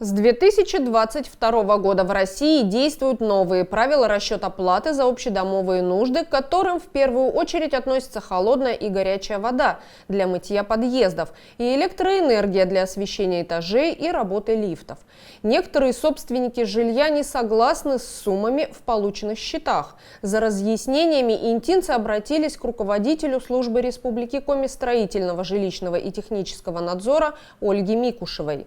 С 2022 года в России действуют новые правила расчета платы за общедомовые нужды, к которым в первую очередь относятся холодная и горячая вода для мытья подъездов и электроэнергия для освещения этажей и работы лифтов. Некоторые собственники жилья не согласны с суммами в полученных счетах. За разъяснениями интинцы обратились к руководителю службы Республики Коми строительного, жилищного и технического надзора Ольге Микушевой.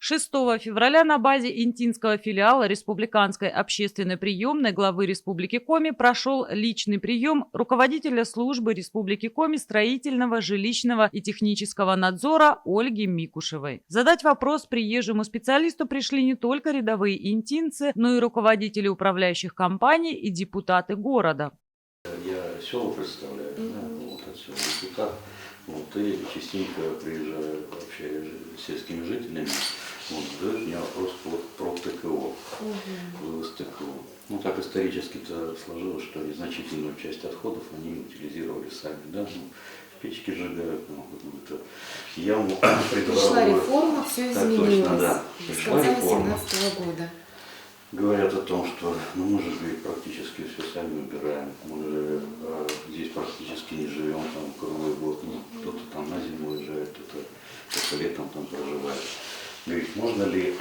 6 февраля на базе интинского филиала Республиканской общественной приемной главы Республики Коми прошел личный прием руководителя службы Республики Коми строительного, жилищного и технического надзора Ольги Микушевой. Задать вопрос приезжему специалисту пришли не только рядовые интинцы, но и руководители управляющих компаний и депутаты города. Я село представляю, вот отсюда депутат, и частенько приезжаю, общаюсь с сельскими жителями, задают мне вопрос про ТКО, вывоз ТКО. Так исторически-то сложилось, что незначительную часть отходов они утилизировали сами, печки сжигают, какую-то яму придворовую. Пришла реформа, все изменилось. Точно, да. С конца 2018 года. Говорят о том, что мы же практически все сами убираем, мы же здесь практически не живем там круглый год, кто-то там на зиму уезжает, кто-то летом там проживает. Говорит, можно ли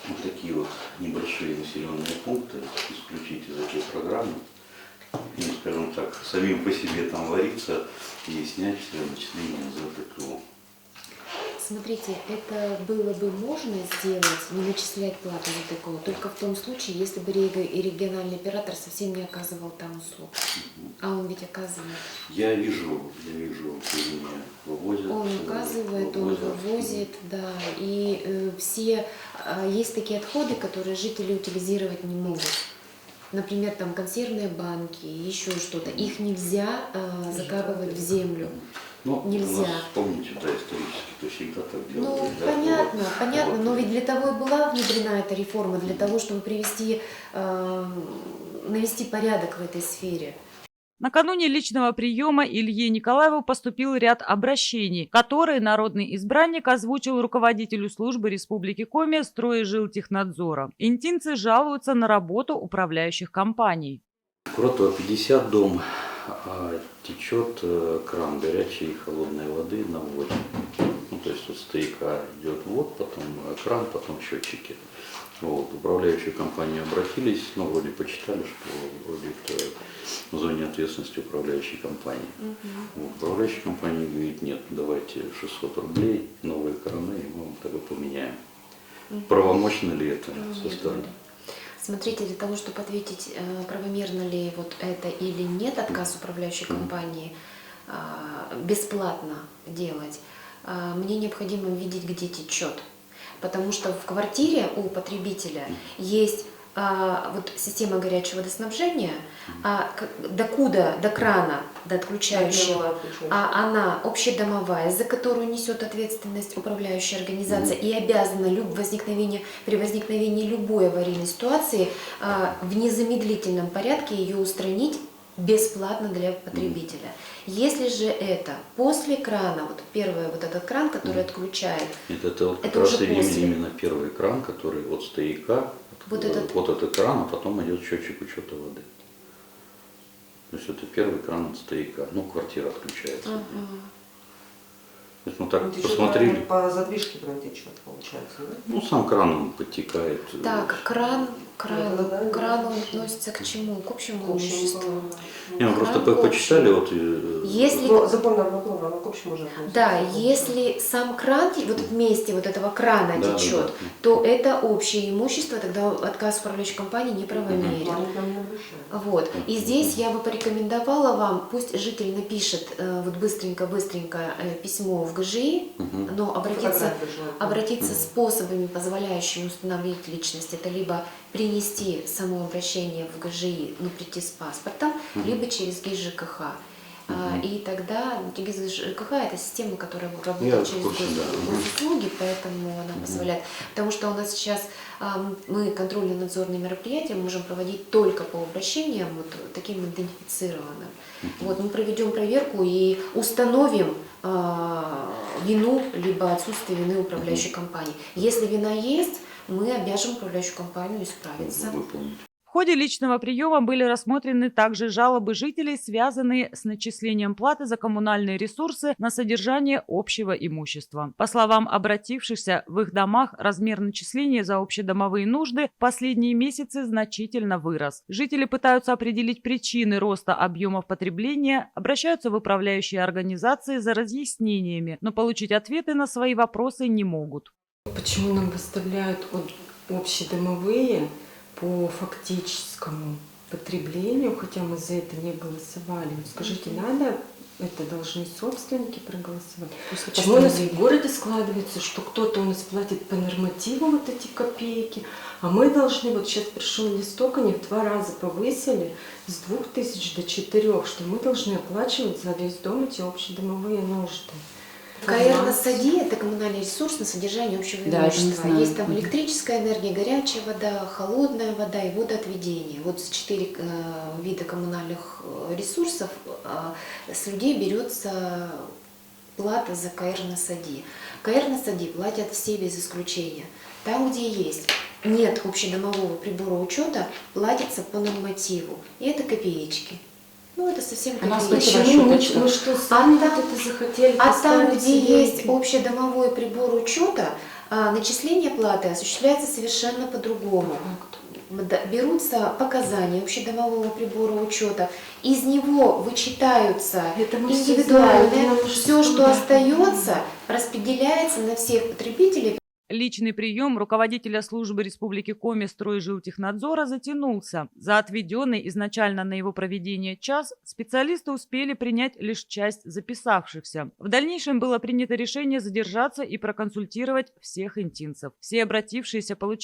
вот такие вот небольшие населенные пункты исключить из этой программы, скажем так, самим по себе там вариться и снять все начисления за ТКО? Смотрите, это было бы можно сделать, не начислять плату за ТКО, только в том случае, если бы региональный оператор совсем не оказывал там услуг. А он ведь оказывает. Я вижу, меня вывозят. Он оказывает, он вывозит, да. И есть такие отходы, которые жители утилизировать не могут. Например, там консервные банки, еще что-то. Их нельзя закапывать в землю. Нельзя. У нас, помните, исторически, то всегда так делали. Понятно, но ведь для того и была внедрена эта реформа, для того, чтобы навести порядок в этой сфере. Накануне личного приема Илье Николаеву поступил ряд обращений, которые народный избранник озвучил руководителю службы Республики Коми Стройжилтехнадзора. Интинцы жалуются на работу управляющих компаний. Курортова 50 дом, течет кран горячей и холодной воды на вводе. То есть от стояка идет ввод, потом кран, потом счетчики. Управляющие компании обратились, вроде почитали, что вроде это в зоне ответственности управляющей компании. Управляющая компания говорит, нет, давайте 600 рублей, новые краны, и мы вам тогда поменяем. Правомочно ли это со стороны? Смотрите, для того, чтобы ответить, правомерно ли вот это или нет, отказ управляющей компании бесплатно делать, мне необходимо видеть, где течет. Потому что в квартире у потребителя есть система горячего водоснабжения, до крана, до отключающего, она общедомовая, за которую несет ответственность управляющая организация и обязана при возникновении любой аварийной ситуации в незамедлительном порядке ее устранить бесплатно для потребителя. Если же это после крана, первый этот кран, который отключает, это как раз именно первый кран, который от стояка, этот кран, а потом идет счетчик учета воды. То есть это первый кран от стояка, квартира отключается. То есть мы так посмотрели. По задвижке прям течет, получается, да? Сам кран подтекает. Так, кран относится к чему? К общему имуществу. Мы просто почитали, Если к общему уже относится. Да, если сам кран, вместе этого крана течет, то это общее имущество, тогда отказ управляющей компании неправомерен. И здесь я бы порекомендовала вам, пусть житель напишет быстренько письмо в ГЖИ, но обратиться способами, позволяющими установить личность, это либо принести само обращение в ГЖИ, прийти с паспортом, либо через ГИС ЖКХ. И тогда ЖКХ – это система, которая Я работает в через курсе, да. госуслуги, поэтому она позволяет. Потому что у нас сейчас мы контрольно-надзорные мероприятия можем проводить только по обращениям вот таким идентифицированным. Вот мы проведем проверку и установим вину либо отсутствие вины управляющей компании. Если вина есть, мы обяжем управляющую компанию исправиться. Выполнить. В ходе личного приема были рассмотрены также жалобы жителей, связанные с начислением платы за коммунальные ресурсы на содержание общего имущества. По словам обратившихся, в их домах размер начисления за общедомовые нужды в последние месяцы значительно вырос. Жители пытаются определить причины роста объемов потребления, обращаются в управляющие организации за разъяснениями, но получить ответы на свои вопросы не могут. Почему нам выставляют общедомовые по фактическому потреблению, хотя мы за это не голосовали? Вот скажите, надо, это должны собственники проголосовать? Почему у нас в городе складывается, что кто-то у нас платит по нормативу вот эти копейки, а мы должны, вот сейчас пришел листок, они в 2 раза повысили с 2000 до 4, что мы должны оплачивать за весь дом эти общедомовые нужды. КР на САДИ – это коммунальный ресурс на содержание общего имущества. Есть там электрическая энергия, горячая вода, холодная вода и водоотведение. Вот 4 вида коммунальных ресурсов с людей берется плата за КР на САДИ. КР на САДИ платят все без исключения. Там, где нет общедомового прибора учета, платится по нормативу. И это копеечки. Ну, это совсем Почему? Мы что, сами вот это захотели А там, поставить где себе? есть общедомовой прибор учета, начисление платы осуществляется совершенно по-другому. Берутся показания общедомового прибора учета, из него вычитаются индивидуально, все, что остается, распределяется на всех потребителей. Личный прием руководителя службы Республики Коми Стройжилтехнадзора затянулся. За отведенный изначально на его проведение час специалисты успели принять лишь часть записавшихся. В дальнейшем было принято решение задержаться и проконсультировать всех интинцев. Все обратившиеся получили